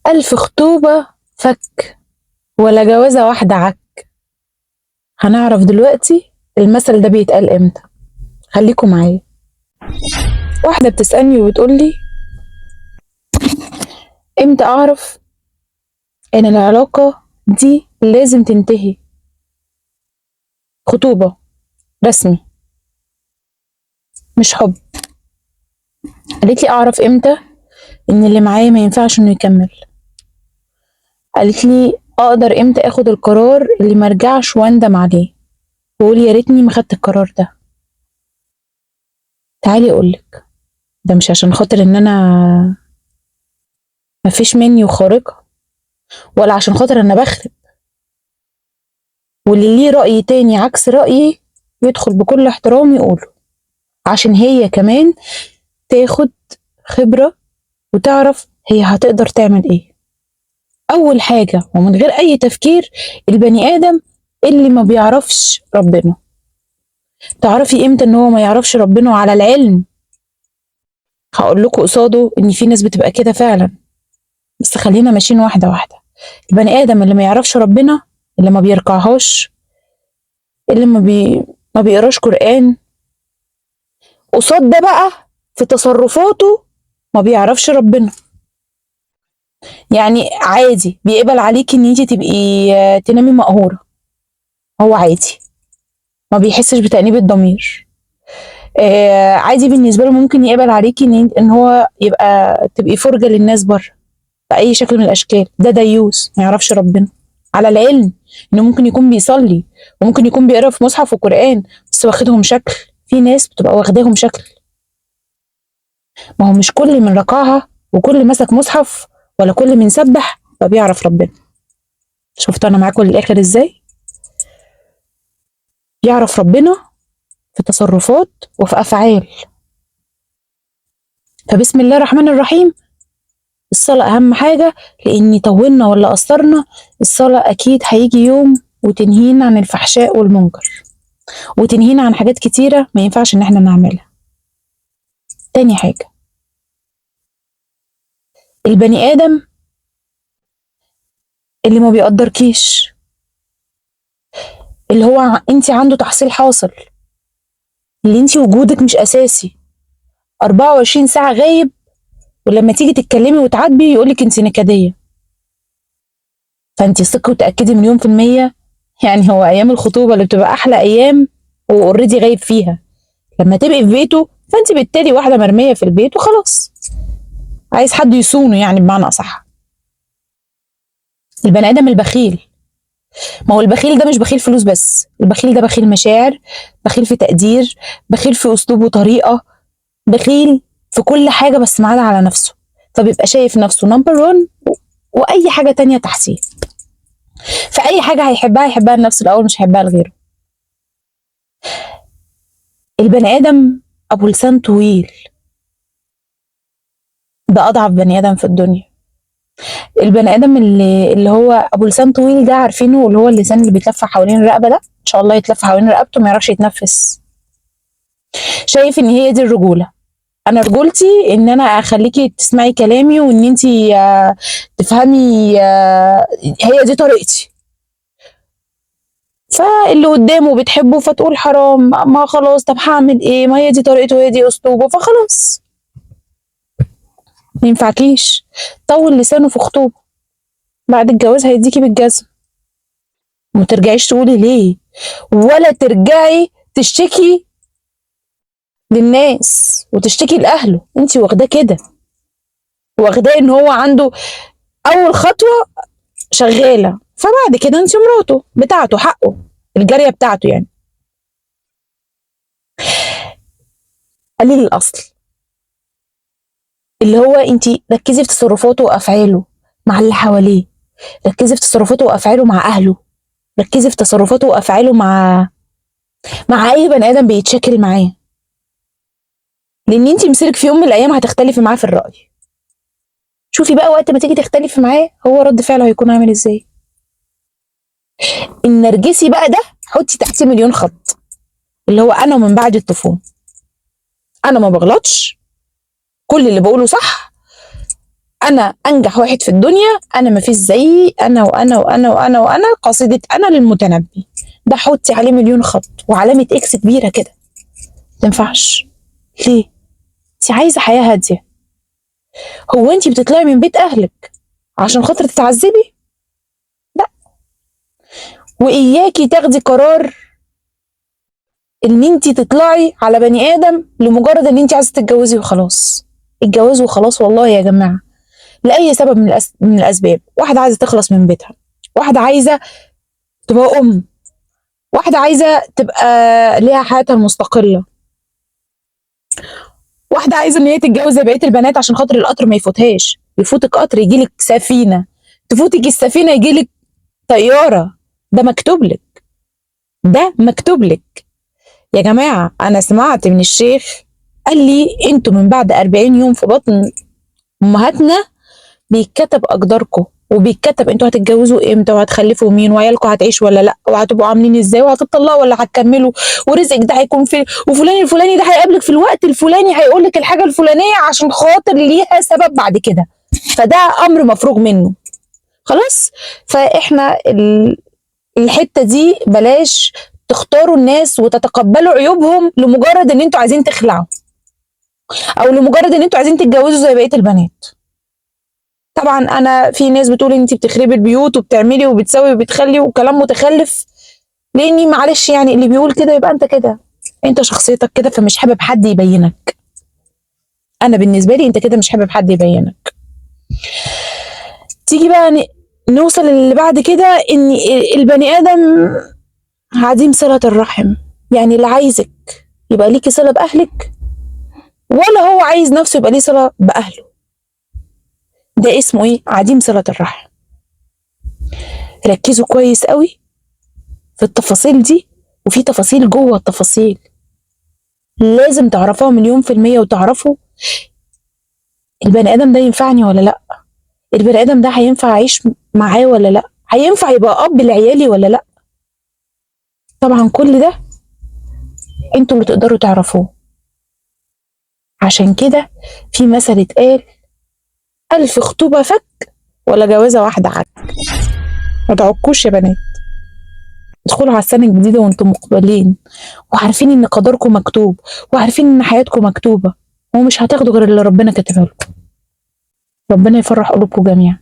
ألف خطوبة فك ولا جوازة واحدة عك. هنعرف دلوقتي المثل ده بيتقال امتى. خليكم معايا. واحدة بتسألني وبتقولي امتى أعرف إن العلاقة دي لازم تنتهي خطوبة رسمي مش حب. قالت لي أعرف امتى إن اللي معايا ما ينفعش إنه يكمل. قالت لي أقدر امتى آخد القرار اللي مرجعش وأندم عليه وأقول يا ريتني ما خدت القرار ده. تعالي أقولك، ده مش عشان خاطر إن أنا مفيش مني وخارقة، ولا عشان خاطر أنا بخرب، واللي ليه رأي تاني عكس رأيي يدخل بكل احترام يقوله، عشان هي كمان تاخد خبرة وتعرف هي هتقدر تعمل ايه. أول حاجة ومن غير أي تفكير، البني آدم اللي ما بيعرفش ربنا. تعرفي امتى ان هو ما يعرفش ربنا؟ وعلى العلم هقول لكم قصاده ان في ناس بتبقى كده فعلا، بس خلينا ماشيين واحدة واحدة. البني آدم اللي ما يعرفش ربنا، اللي ما بيركعهاش، اللي ما بيقراش قرآن، قصاد ده بقى في تصرفاته ما بيعرفش ربنا. يعني عادي بيقبل عليكي ان انت تبقي تنامي مقهورة، هو عادي ما بيحسش بتأنيب الضمير. عادي بالنسبة له ممكن يقبل عليكي ان هو يبقى تبقي فرجة للناس بره بأي شكل من الأشكال. ده ديوس ما يعرفش ربنا، على العلم انه ممكن يكون بيصلي وممكن يكون بيقرا في مصحف وقرآن، بس واخدهم شكل. في ناس بتبقى واخداهم شكل. ما هو مش كل من ركعها وكل مسك مصحف ولا كل من سبح فبيعرف ربنا. شفت انا معاكم للاخر ازاي؟ يعرف ربنا في تصرفات وفي افعال. فبسم الله الرحمن الرحيم، الصلاة اهم حاجة، لاني طولنا ولا قصرنا الصلاة اكيد هيجي يوم وتنهينا عن الفحشاء والمنكر، وتنهينا عن حاجات كتيرة ما ينفعش ان احنا نعملها. تاني حاجة، البني ادم اللي ما بيقدركيش، اللي هو انت عنده تحصيل حاصل، اللي انت وجودك مش اساسي، 24 ساعة غايب، ولما تيجي تتكلمي وتعاتبي يقولك انت نكدية. فانت ثقي وتأكدي مليون في المية، يعني هو ايام الخطوبة اللي بتبقى احلى ايام هو اوريدي غايب فيها. لما تبقي في بيته فانت بالتالي واحدة مرمية في البيت وخلاص، عايز حد يصونه يعني بمعنى اصح. البني ادم البخيل، ما هو البخيل ده مش بخيل فلوس بس، البخيل ده بخيل مشاعر، بخيل في تقدير، بخيل في اسلوب وطريقة، بخيل في كل حاجة بس ما عدا على نفسه. فبيبقى شايف نفسه نمبر 1 واي حاجة تانية تحتيه. فأي حاجة هيحبها لنفسه الأول، مش هيحبها لغيره. البني آدم أبو لسان طويل ده أضعف بني آدم في الدنيا. البني آدم اللي هو أبو لسان طويل ده، عارفينه اللي هو اللسان اللي بيتلف حوالين الرقبة ده، إن شاء الله يتلف حوالين رقبته ما يعرفش يتنفس. شايف إن هي دي الرجولة. أنا رجولتي إن أنا أخليكي تسمعي كلامي وإن أنتي تفهمي، هي دي طريقتي. فاللي قدامه بتحبه فتقول حرام، ما خلاص طب هعمل ايه، ما هي دي طريقته وهي دي اسلوبه فخلاص. ما ينفعكيش. طول لسانه في خطوبه، بعد الجواز هيديكي بالجزم. وما ترجعيش تقولي ليه، ولا ترجعي تشتكي للناس وتشتكي لاهله. انت واخداه كده، واخداه ان هو عنده اول خطوه شغاله، فبعد كده انت مراته بتاعته، حقه، الجاريه بتاعته يعني. قليل الاصل، اللي هو انت ركزي في تصرفاته وافعاله مع اللي حواليه، ركزي في تصرفاته وافعاله مع اهله، ركزي في تصرفاته وافعاله مع اي بني ادم بيتشكل معاه. لان انت مسيرك في يوم من الايام هتختلفي معاه في الراي. شوفي بقى وقت ما تيجي تختلفي معاه هو رد فعله هيكون عامل ازاي. النرجسي بقى ده حطي تحتيه مليون خط، اللي هو انا من بعد الطوفان، انا ما بغلطش، كل اللي بقوله صح، انا انجح واحد في الدنيا، انا مفيش زيي، انا وانا وانا وانا وانا، قصيده انا للمتنبي. ده حطي عليه مليون خط وعلامه اكس كبيره كده. تنفعش. ليه؟ انت عايزه حياه هاديه. هو انت بتطلعي من بيت اهلك عشان خاطر تتعذبي؟ لا. واياكي تاخدي قرار ان انت تطلعي على بني ادم لمجرد ان انت عايزه تتجوزي وخلاص. الجواز وخلاص والله يا جماعه لاي سبب من الاسباب. واحده عايزه تخلص من بيتها، واحده عايزه تبقى ام، واحده عايزه تبقى ليها حياتها المستقله، واحده عايزه ان هي تتجوز زي بقيه البنات عشان خاطر القطر ما يفوتهاش. يفوتك قطر يجيلك سفينه، تفوتك السفينه يجيلك طياره. ده مكتوب لك، ده مكتوب لك يا جماعه. انا سمعت من الشيخ قال لي انتوا من بعد 40 يوم في بطن امهاتنا بيتكتب اقداركم، وبيتكتب انتوا هتتجوزوا امتى وهتخلفوا مين وعيالكم هتعيش ولا لا وهتبقوا عاملين ازاي وهتطلقوا ولا هتكملوا ورزقك ده هيكون فين وفلان الفلاني ده هيقابلك في الوقت الفلاني هيقول لك الحاجه الفلانيه عشان خاطر ليها سبب بعد كده. فده امر مفروغ منه خلاص. فاحنا الحته دي بلاش تختاروا الناس وتتقبلوا عيوبهم لمجرد ان انتوا عايزين تخلعوا او لمجرد ان انتوا عايزين تتجوزوا زي بقيه البنات. طبعا انا في ناس بتقول انت بتخربي البيوت وبتعملي وبتسوي وبتخلي وكلام متخلف، لاني معلش يعني اللي بيقول كده يبقى انت كده، انت شخصيتك كده فمش حابب حد يبينك. انا بالنسبه لي انت كده مش حابب حد يبينك. تيجي بقى نوصل اللي بعد كده ان البني ادم عديم صله الرحم. يعني لا عايزك يبقى ليكي صله باهلك ولا هو عايز نفسه يبقى ليه صله باهله. ده اسمه ايه؟ عديم صله الرحم. ركزوا كويس قوي في التفاصيل دي، وفي تفاصيل جوه التفاصيل لازم تعرفوها مليون في المية، وتعرفوا البني آدم ده ينفعني ولا لأ، البني آدم ده هينفع أعيش معاه ولا لأ، هينفع يبقى أب لعيالي ولا لأ. طبعا كل ده انتوا اللي تقدروا تعرفوه. عشان كده في مثل اتقال: 1000 خطوبة فك ولا جوازة واحدة عك. ما تعكوش يا بنات، ادخلوا على السنة الجديدة وانتم مقبلين وعارفين ان قدركم مكتوب وعارفين ان حياتكم مكتوبة، ومش هتاخدوا غير اللي ربنا كاتبه لكم. ربنا يفرح قلوبكم جميعا.